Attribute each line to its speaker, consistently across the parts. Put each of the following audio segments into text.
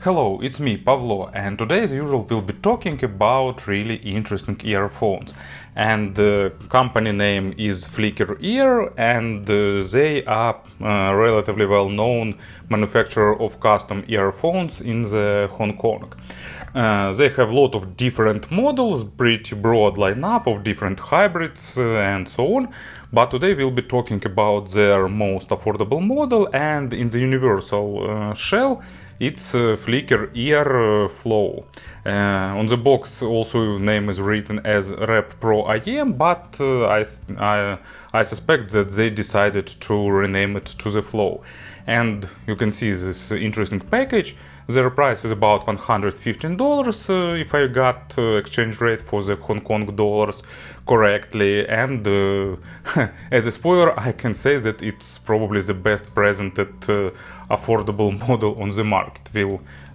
Speaker 1: Hello, it's me, Pavlo, and today as usual we'll be talking about really interesting earphones. And the company name is Flicker Ear, and they are relatively well-known manufacturer of custom earphones in the Hong Kong. They have a lot of different models, pretty broad lineup of different hybrids and so on. But today we'll be talking about their most affordable model, and in the universal shell it's Flicker Ear Flow. On the box also name is written as Rep Pro IM, but I suspect that they decided to rename it to the Flow. And you can see this interesting package. Their price is about $115 if I got exchange rate for the Hong Kong dollars correctly. And as a spoiler, I can say that it's probably the best presented affordable model on the market.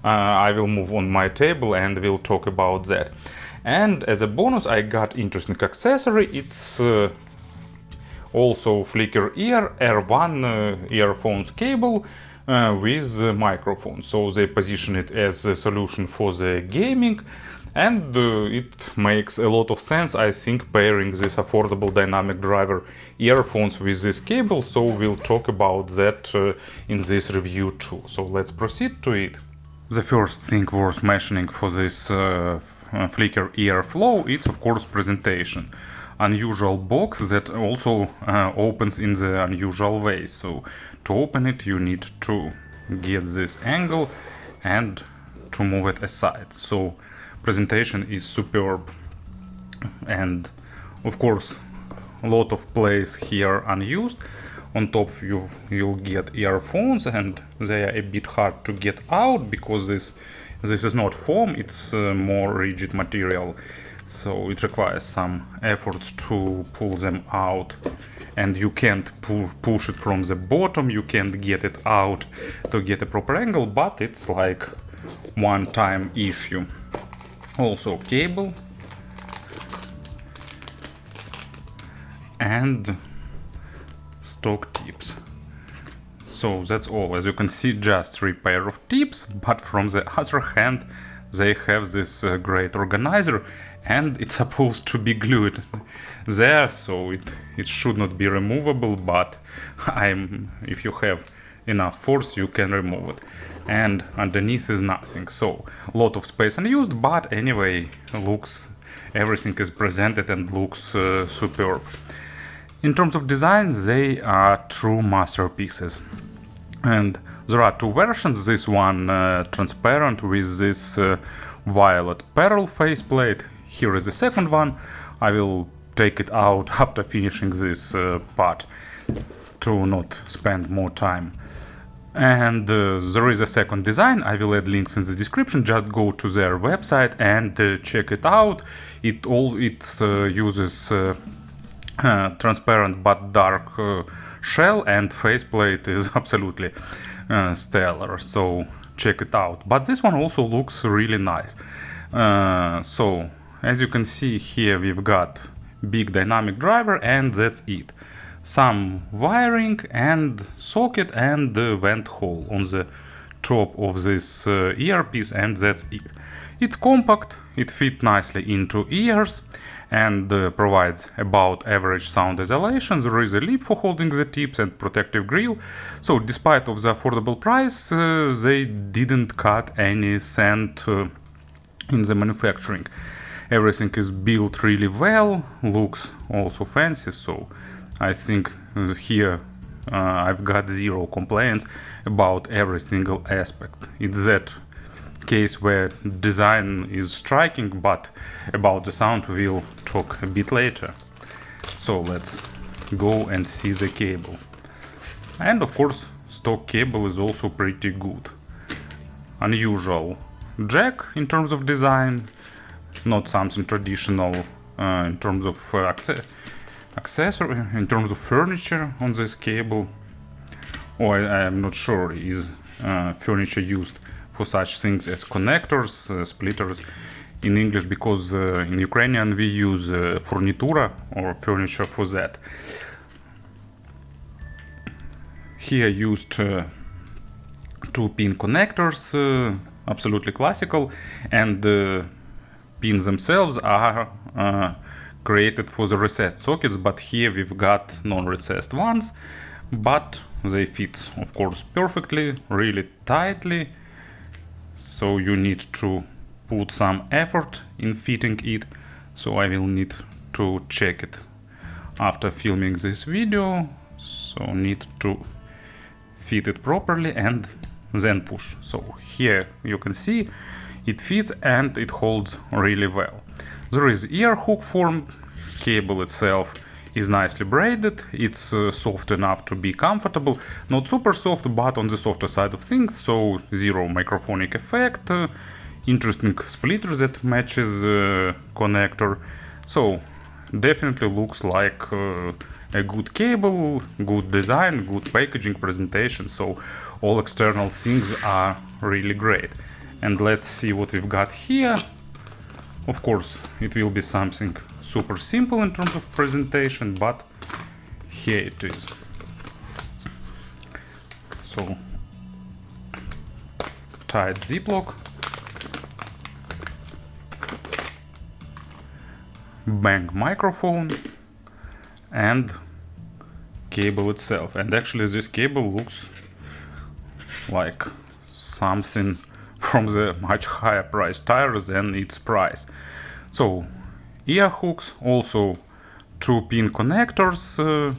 Speaker 1: I will move on my table and we'll talk about that. And as a bonus, I got interesting accessory. It's also Flicker Ear R-1 earphones cable with microphone. So they position it as a solution for the gaming, and it makes a lot of sense, I think, pairing this affordable dynamic driver earphones with this cable. So we'll talk about that in this review too. So let's proceed to it. The first thing worth mentioning for this Flicker Ear Flow, it's of course presentation. Unusual box that also opens in the unusual way. So to open it you need to get this angle and to move it aside. So presentation is superb, and of course a lot of place here unused. On top you'll get earphones, and they are a bit hard to get out because this is not foam, it's more rigid material. So it requires some efforts to pull them out, and you can't push it from the bottom, you can't get it out to get a proper angle, but it's like one-time issue. Also cable and stock tips. So that's all. As you can see, just 3 pair of tips, but from the other hand they have this great organizer, and it's supposed to be glued there, so it should not be removable, but if you have enough force you can remove it. And underneath is nothing, so a lot of space unused, but anyway, everything is presented and looks superb. In terms of design, they are true masterpieces. And there are 2 versions, this one transparent with this violet pearl faceplate. Here is the second one. I will take it out after finishing this part to not spend more time. And there is a second design. I will add links in the description. Just go to their website and check it out. It uses transparent but dark shell, and faceplate is absolutely stellar, so check it out. But this one also looks really nice. So as you can see here, we've got big dynamic driver, and that's it. Some wiring and socket and the vent hole on the top of this earpiece, and that's it. It's compact, it fits nicely into ears, and provides about average sound isolation. There is a lip for holding the tips and protective grill. So despite of the affordable price, they didn't cut any cent in the manufacturing. Everything is built really well, looks also fancy, so I think here I've got 0 complaints about every single aspect. It's that case where design is striking, but about the sound we'll talk a bit later. So let's go and see the cable. And of course stock cable is also pretty good. Unusual jack in terms of design, not something traditional in terms of accessory, in terms of furniture on this cable. Or I am not sure is furniture used for such things as connectors, splitters in English, because in Ukrainian we use furnitura or furniture for that. Here used 2-pin connectors absolutely classical, and the pins themselves are created for the recessed sockets, but here we've got non-recessed ones, but they fit, of course, perfectly, really tightly, so you need to put some effort in fitting it, so I will need to check it after filming this video, so need to fit it properly and then push. So here you can see it fits and it holds really well. There is ear hook form, cable itself is nicely braided, it's soft enough to be comfortable, not super soft but on the softer side of things, so zero microphonic effect, interesting splitter that matches connector, so definitely looks like a good cable, good design, good packaging, presentation, so all external things are really great. And let's see what we've got here. Of course, it will be something super simple in terms of presentation, but here it is. So, tight ziplock, bang microphone, and cable itself. And actually this cable looks like something from the much higher price tires than its price. So ear hooks, also 2-pin connectors,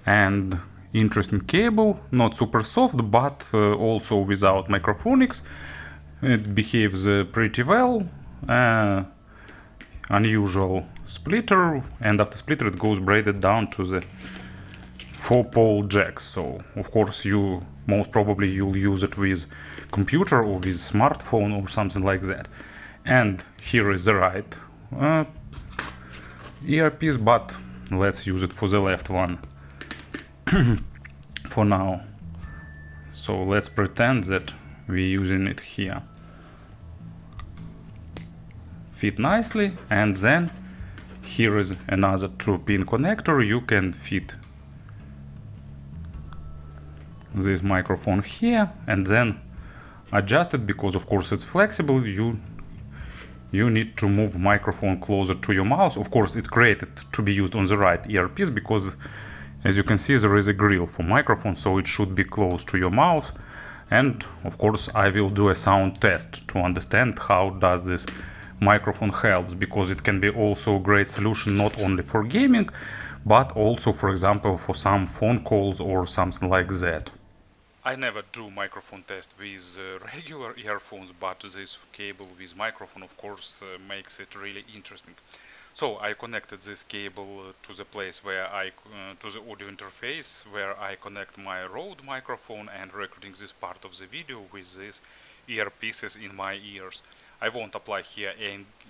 Speaker 1: and interesting cable, not super soft but also without microphonics. It behaves pretty well. Unusual splitter, and after splitter it goes braided down to the 4-pole jack, so of course you most probably you'll use it with computer or with smartphone or something like that. And here is the right earpiece, but let's use it for the left one for now. So let's pretend that we're using it here. Fit nicely, and then here is another 2-pin connector. You can fit this microphone here and then adjust it, because of course it's flexible. You need to move microphone closer to your mouth. Of course it's created to be used on the right earpiece, because as you can see there is a grill for microphone, so it should be close to your mouth. And of course I will do a sound test to understand how does this microphone helps, because it can be also a great solution not only for gaming but also, for example, for some phone calls or something like that. I never do microphone test with regular earphones, but this cable with microphone of course makes it really interesting. So I connected this cable to the place where to the audio interface where I connect my Rode microphone and recording this part of the video with these earpieces in my ears. I won't apply here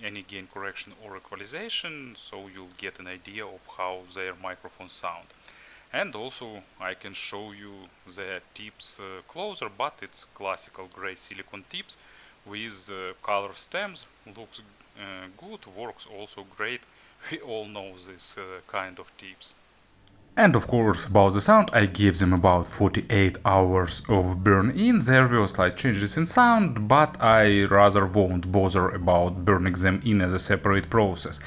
Speaker 1: any gain correction or equalization, so you'll get an idea of how their microphones sound. And also I can show you the tips closer, but it's classical gray silicone tips with color stems. Looks good, works also great. We all know this kind of tips. And of course, about the sound, I gave them about 48 hours of burn-in. There were slight changes in sound, but I rather won't bother about burning them in as a separate process.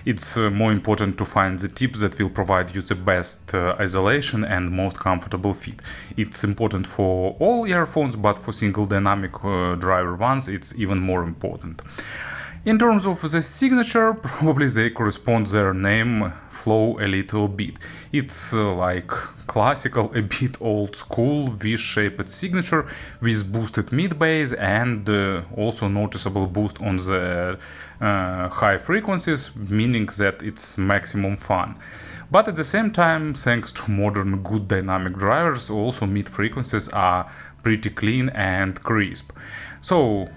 Speaker 1: It's more important to find the tips that will provide you the best isolation and most comfortable fit. It's important for all earphones, but for single dynamic driver ones it's even more important. In terms of the signature, probably they correspond their name flow a little bit. It's like classical, a bit old school V-shaped signature with boosted mid bass and also noticeable boost on the high frequencies, meaning that it's maximum fun. But at the same time, thanks to modern good dynamic drivers, also mid frequencies are pretty clean and crisp. So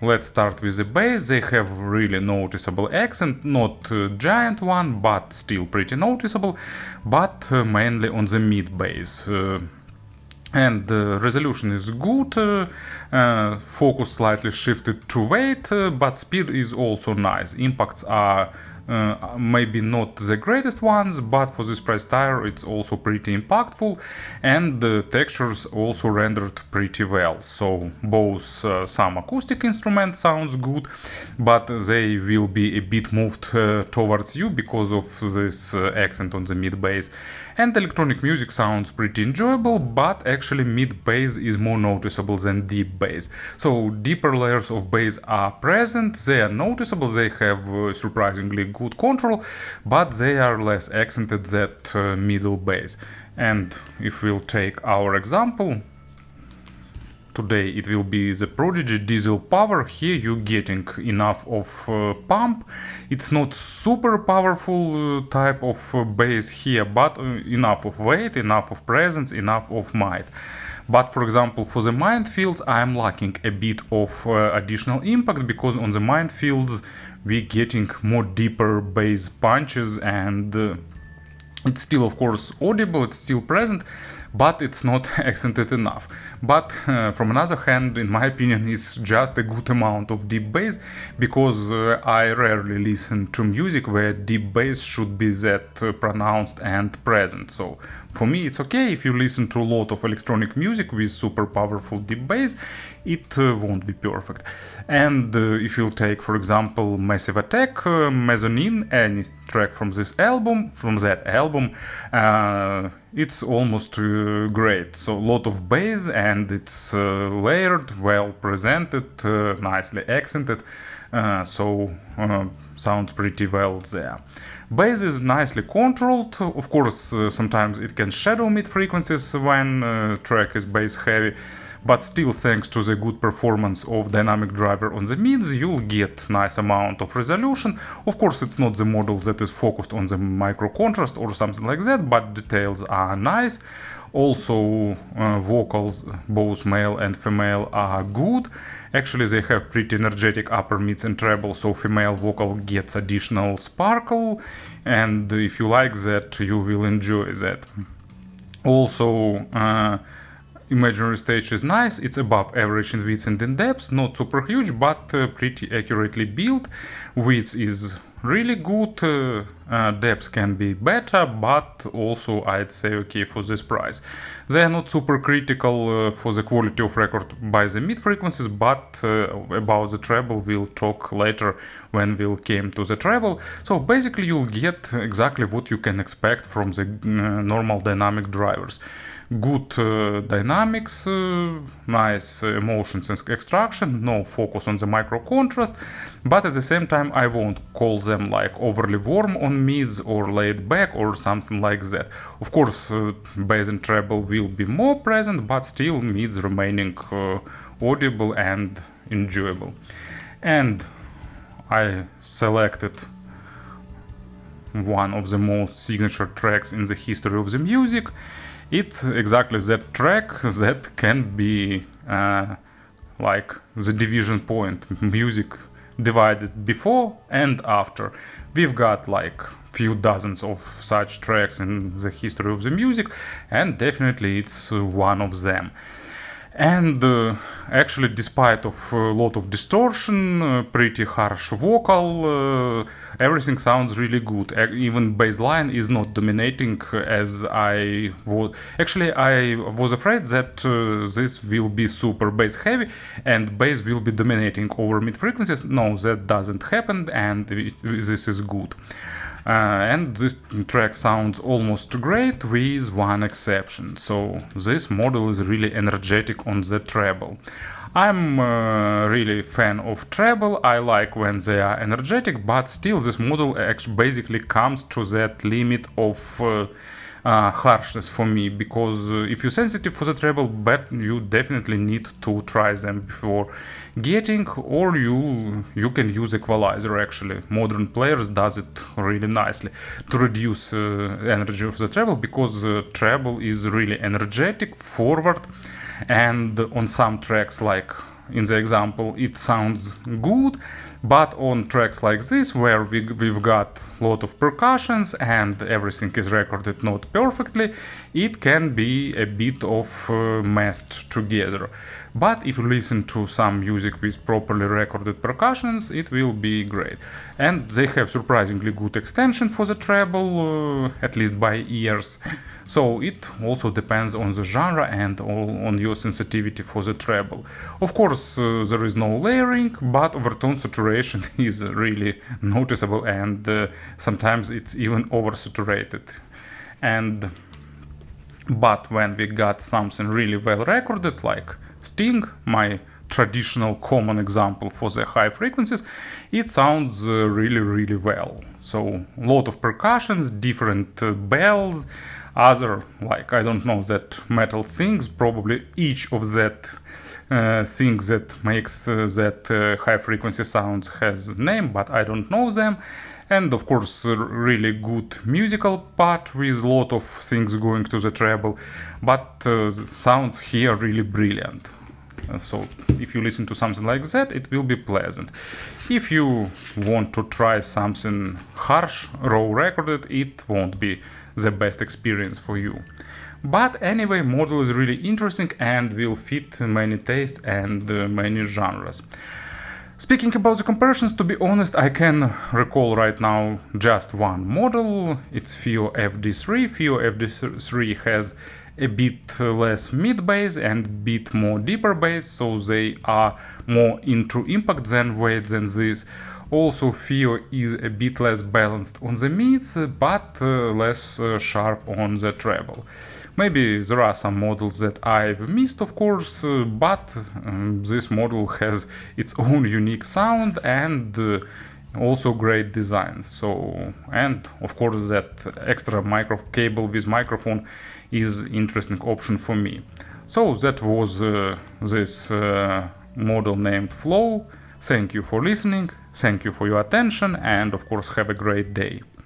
Speaker 1: let's start with the bass. They have really noticeable accent, not a giant one, but still pretty noticeable, but mainly on the mid bass. And the resolution is good, focus slightly shifted to weight, but speed is also nice. Impacts are maybe not the greatest ones, but for this price tier it's also pretty impactful, and the textures also rendered pretty well. So both some acoustic instrument sounds good, but they will be a bit moved towards you because of this accent on the mid bass. And electronic music sounds pretty enjoyable, but actually mid bass is more noticeable than deep bass. So deeper layers of bass are present, they are noticeable, they have surprisingly good control, but they are less accented than middle bass. And if we'll take our example, today it will be the Prodigy diesel power. Here you're getting enough of pump. It's not super powerful type of bass here, but enough of weight, enough of presence, enough of might. But for example, for the minefields, I'm lacking a bit of additional impact, because on the minefields we're getting more deeper bass punches, and it's still of course audible, it's still present, but it's not accented enough. But from another hand, in my opinion, it's just a good amount of deep bass, because I rarely listen to music where deep bass should be that pronounced and present. So for me it's okay. If you listen to a lot of electronic music with super powerful deep bass, it won't be perfect. And if you take for example Massive Attack, Mezzanine, any track from that album, it's almost great. So a lot of bass, and it's layered, well presented, nicely accented, so sounds pretty well there. Bass is nicely controlled. Of course, sometimes it can shadow mid frequencies when track is bass heavy, but still, thanks to the good performance of dynamic driver on the mids, you'll get nice amount of resolution. Of course, it's not the model that is focused on the micro contrast or something like that, but details are nice. Also, vocals, both male and female, are good. Actually, they have pretty energetic upper mids and treble, so female vocal gets additional sparkle, and if you like that, you will enjoy that. Also, imaginary stage is nice, it's above average in width and in depth, not super huge, but pretty accurately built. Width is really good, depth can be better, but also I'd say okay for this price. They are not super critical for the quality of record by the mid frequencies, but about the treble we'll talk later when we'll came to the treble. So basically you'll get exactly what you can expect from the normal dynamic drivers. Good dynamics, nice emotions and extraction, no focus on the micro contrast, but at the same time I won't call them like overly warm on mids or laid back or something like that. Of course, bass and treble will be more present, but still mids remaining audible and enjoyable. And I selected one of the most signature tracks in the history of the music. It's exactly that track that can be like the division point, music divided before and after. We've got like few dozens of such tracks in the history of the music, and definitely it's one of them. And actually, despite of a lot of distortion, pretty harsh vocal, everything sounds really good. Even bass line is not dominating as I was. Actually, I was afraid that this will be super bass heavy and bass will be dominating over mid frequencies. No, that doesn't happen, and this is good. And this track sounds almost great with one exception. So this model is really energetic on the treble. I'm really fan of treble. I like when they are energetic, but still this model actually basically comes to that limit of harshness for me, because if you're sensitive for the treble, but you definitely need to try them before getting, or you can use equalizer. Actually, modern players does it really nicely to reduce energy of the treble, because treble is really energetic, forward, and on some tracks like in the example, it sounds good, but on tracks like this, where we've got a lot of percussions and everything is recorded not perfectly, it can be a bit of messed together. But if you listen to some music with properly recorded percussions, it will be great. And they have surprisingly good extension for the treble, at least by ears. So it also depends on the genre and on your sensitivity for the treble. Of course, there is no layering, but overtone saturation is really noticeable, and sometimes it's even oversaturated. But when we got something really well recorded, like Sting, my traditional common example for the high frequencies, it sounds really well. So a lot of percussions, different bells, other, like, I don't know, that metal things, probably each of that things that makes that high frequency sounds has a name, but I don't know them. And of course, really good musical part with a lot of things going to the treble, but the sounds here really brilliant. So if you listen to something like that, it will be pleasant. If you want to try something harsh, raw recorded, it won't be the best experience for you. But anyway, model is really interesting and will fit many tastes and many genres. Speaking about the comparisons, to be honest, I can recall right now just one model. It's FIO FD3. FIO FD3 has a bit less mid bass and a bit more deeper bass, so they are more into impact than weight than this. Also, FIO is a bit less balanced on the mids, but less sharp on the treble. Maybe there are some models that I've missed, of course, but this model has its own unique sound and also great design. So, and of course that extra cable with microphone is interesting option for me. So that was this model named Flow. Thank you for listening, thank you for your attention, and of course have a great day.